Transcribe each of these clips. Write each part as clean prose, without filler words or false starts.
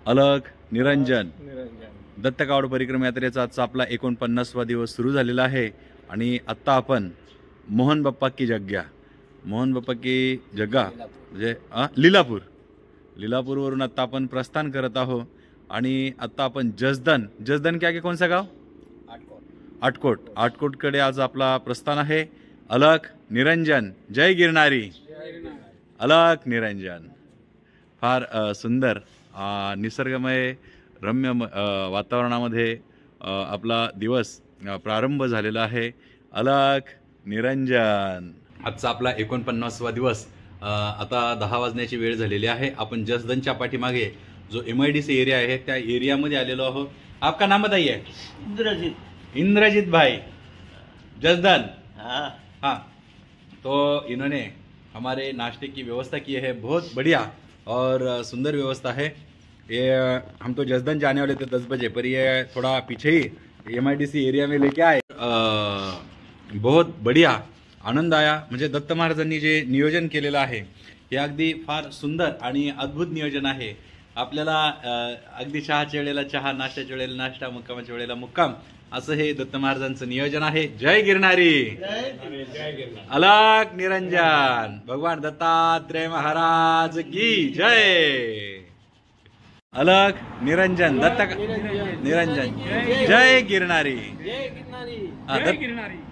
अलग निरंजन दत्तकावड परिक्रमा यात्रेचा आजचा आपला 49वा दिवस सुरू झालेला आहे आणि आत्ता आपण मोहन बाप्पा की जग्गा म्हणजे लिलापूरवरून आत्ता आपण प्रस्थान करत आहोत आणि आत्ता आपण जसदन क्या कौन सा गाव आटकोटकडे आज आपला प्रस्थान आहे। अलग निरंजन जय गिरनारी अलग निरंजन। फार सुंदर निसर्गमय रम्य वातावरणामध्ये आपला दिवस प्रारंभ झालेला आहे। अलग निरंजन आजचा आपला 49वा दिवस। आता 10 वाजण्याची वेळ झालेली आहे। आपण जसदनच्या पाठीमागे जो MIDC एरिया आहे त्या एरियामध्ये आलेलो आहोत। आपका नाम बताइए। इंद्रजीत भाई जसदन। हाँ तो इन्होंने हमारे नाश्ते की व्यवस्था की है, बहुत बढ़िया और सुंदर व्यवस्था है। ये हम तो जसदन जाने वाले थे 10 बजे, पर ये थोड़ा पीछे ही MIDC एरिया में लेके आए। बहुत बढ़िया आनंद आया। म्हणजे दत्त महाराजांनी जे नियोजन केलेलं आहे हे अगदी फार सुंदर आणि अद्भुत नियोजन आहे। आपल्याला अगदी चहाच्या वेळेला चहा, नाश्त्याच्या वेळेला नाश्ता, मुक्कामाच्या वेळेला मुक्काम, असं हे दत्त महाराजांचं नियोजन आहे। जय गिरनारी अलग निरंजन भगवान दत्तात्रेय महाराज की जय। अलग निरंजन निरंजन जय गिरनारी।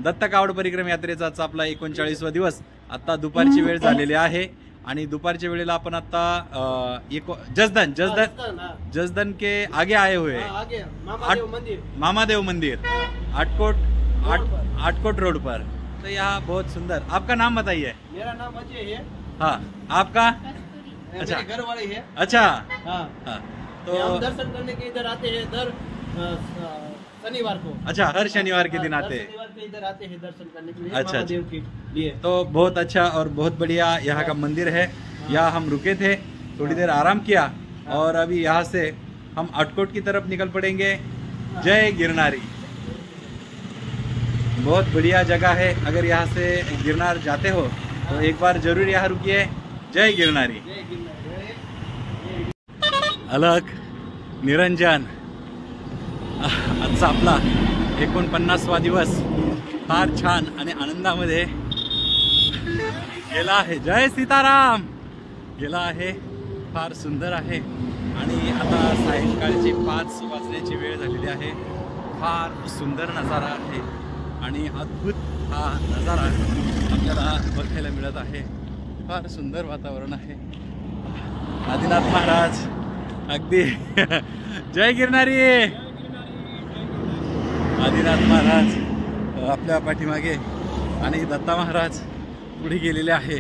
दत्तकावड परिक्रमा यात्रेचा आजचा आपला 39वा दिवस। आता दुपारची वेळ झालेली आहे आणि दुपारच्या वेळेला आपण आता जसदन के आगे आए हुए मामादेव मंदिर आटकोट रोड पर। तो यहाँ बहुत सुंदर। आपका नाम बताइए। मेरा नाम अजय है। हाँ आपका? अच्छा घर वाले हैं। अच्छा हाँ तो हम दर्शन करने के इधर आते हैं दर शनिवार को। अच्छा हर शनिवार के दिन आते हैं। शनिवार के इधर आते हैं दर्शन करने के लिए। अच्छा महादेव के लिए। तो बहुत अच्छा और बहुत बढ़िया यहाँ का मंदिर है। यहाँ हम रुके थे, थोड़ी देर आराम किया और अभी यहाँ से हम आटकोट की तरफ निकल पड़ेंगे। जय गिरनारी बहुत बढ़िया जगह है। अगर यहाँ से गिरनार जाते हो तो एक बार जरूर यहाँ रुकिए। जय गिरनारी अलग निरंजन आजचा आपला 49वा दिवस फार छान आणि आनंदामध्ये गेला आहे। जय सीताराम गेला आहे, फार सुंदर आहे। आणि आता सायंकाळची 5 वाजण्याची वेळ झालेली आहे। फार सुंदर नजारा आहे आणि अद्भुत हा नजारा आपल्याला बघायला मिळत आहे। फार सुंदर वातावरण आहे। आदिनाथ महाराज अगदी जय गिरनारी आदिनाथ महाराज आपल्या पाठीमागे आणि दत्ता महाराज पुढे गेलेले आहे।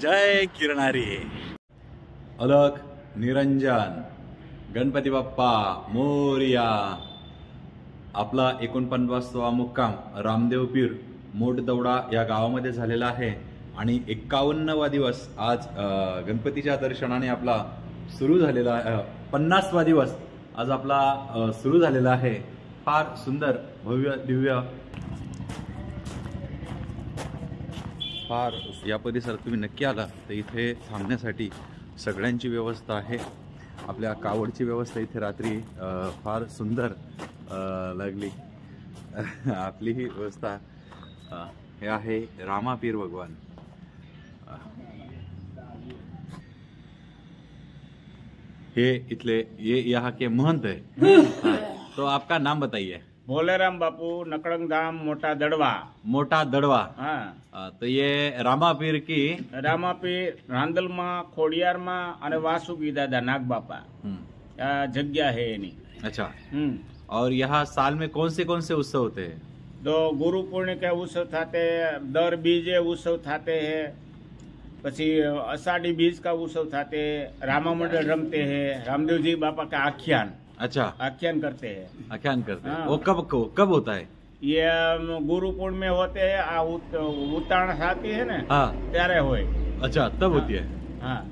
जय गिरनारी अलग निरंजन गणपती बाप्पा मोरया। आपला 49वा मुक्काम रामदेव पीर मोठदौडा या गावामध्ये झालेला आहे आणि 51वा दिवस आज गणपतीच्या दर्शनाने आपला सुरू झालेला आहे। 50वा दिवस आज आपला सुरू झालेला आहे। फार सुंदर भव्य दिव्य फार या परिसरात तुम्ही नक्की आला तर इथे थांबण्यासाठी सगळ्यांची व्यवस्था आहे। आपल्या कावडची व्यवस्था इथे रात्री फार सुंदर लागली। आपली ही व्यवस्था हे आहे रामापीर भगवान। ये इतले ये यहाँ के महंत है। तो आपका नाम बताइए। भोलेराम बापू नकड़ंग धाम मोटा दड़वा। हाँ तो ये रामापीर की रामापीर रांदल में खोडियार में अने वासुकी दादा नाग बापा जग्या है एनी। अच्छा और यहाँ साल में कौन से उत्सव होते हैं? तो गुरु पूर्णिमा के उत्सव थाते, दर बीजे उत्सव थाते हैं, पछी अषाढ़ी बीज का उत्सव थाते, रामा मंडल रमते हैं, रामदेव जी बापा का आख्यान। अच्छा आख्यान करते हैं। हाँ। वो कब होता है? ये गुरु पूर्णिमा होते हैं उत्तरायण आती है ना। हाँ त्यारे होए। अच्छा तब होती है। हाँ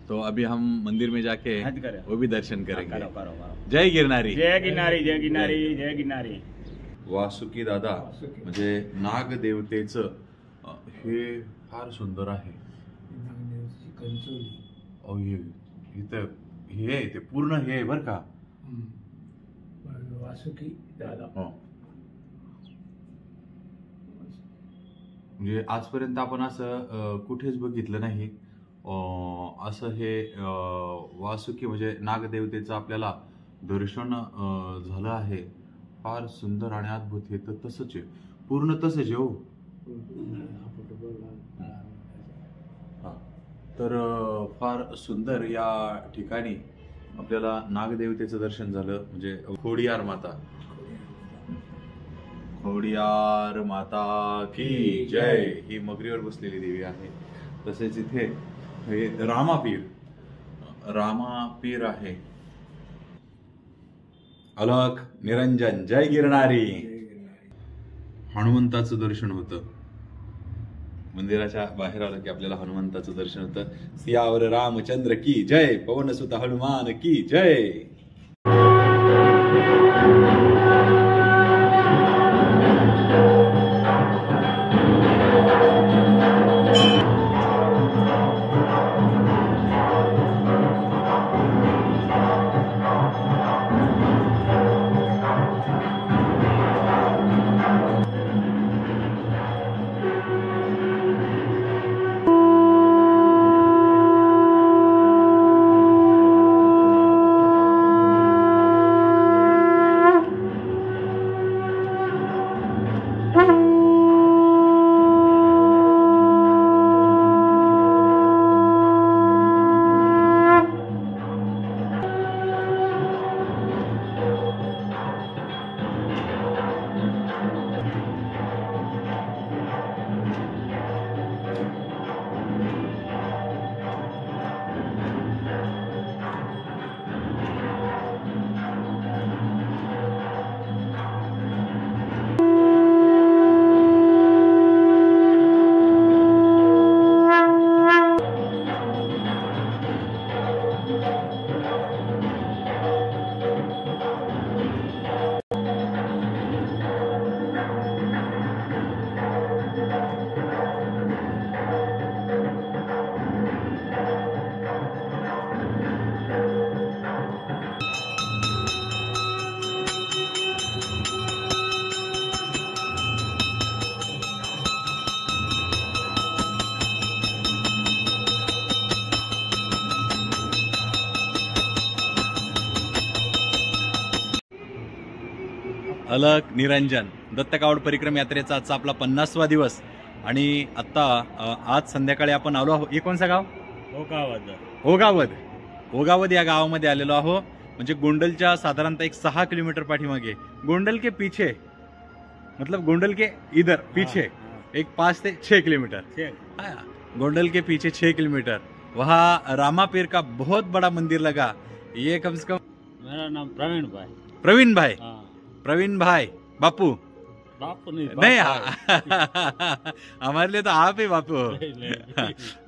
तो अभी हम मंदिर में जाके वो भी दर्शन करेंगे। करो। जय गिरनारी जय गिरनारी। वासुकी दादा म्हणजे नागदेवतेचं हे फार सुंदर आहे। इथं हे ते पूर्ण हे आहे बरं का. वासुकी दादा. हो. म्हणजे आजपर्यंत आपण असं कुठेच बघितलं नाही असं हे वासुकी म्हणजे नागदेवतेचं आपल्याला दर्शन झालं आहे. फार सुंदर आणि अद्भुत. हे तर तसंच आहे, पूर्ण तसंच आहे हो. हा. तर फार सुंदर या ठिकाणी आपल्याला नागदेवतेचं दर्शन झालं. म्हणजे खोडियार माता, खोडियार माता की जय ही मगरीवर बसलेली देवी आहे. तसेच इथे हे रामापीर आहे. अलख निरंजन जय गिरणारी. हनुमंताचं दर्शन होतं. मंदिराच्या बाहेर आलं की आपल्याला हनुमंताचं दर्शन होतं. सियावर रामचंद्र की जय, पवनसुत हनुमान की जय. अलख निरंजन दत्तकावड परिक्रम यात्रेचा आजचा आपला 50वा दिवस. आणि आत्ता आज संध्याकाळी आपण आलो आहोत. हे कोणचं गाव? ओगावद या गावामध्ये आलेलो आहो. म्हणजे गोंडलच्या साधारणतः एक 6 किलोमीटर पाठीमागे. गोंडल के पीछे मतलब गोंडल के इधर पीछे एक 5 से 6 किलोमीटर. गोंडल के पीछे 6 किलोमीटर. वहाँ रामापीर का बहुत बड़ा मंदिर लगा. ये कम से कम. मेरा नाम प्रवीण भाई. प्रवीण भाई बापू नहीं हमारे लिए तो आप ही बापू हो.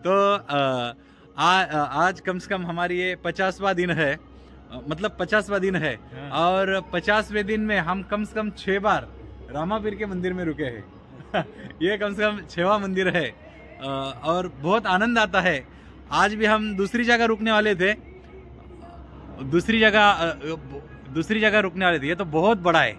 तो आज कम से कम हमारी ये 50वां दिन है. मतलब 50वां दिन है. और 50वें दिन में हम कम से कम 6 बार रामापीर के मंदिर में रुके हैं. ये कम से कम 6वां मंदिर है. और बहुत आनंद आता है. आज भी हम दूसरी जगह रुकने वाले थे. दूसरी जगह रुकने वाले थे. ये तो बहुत बड़ा है.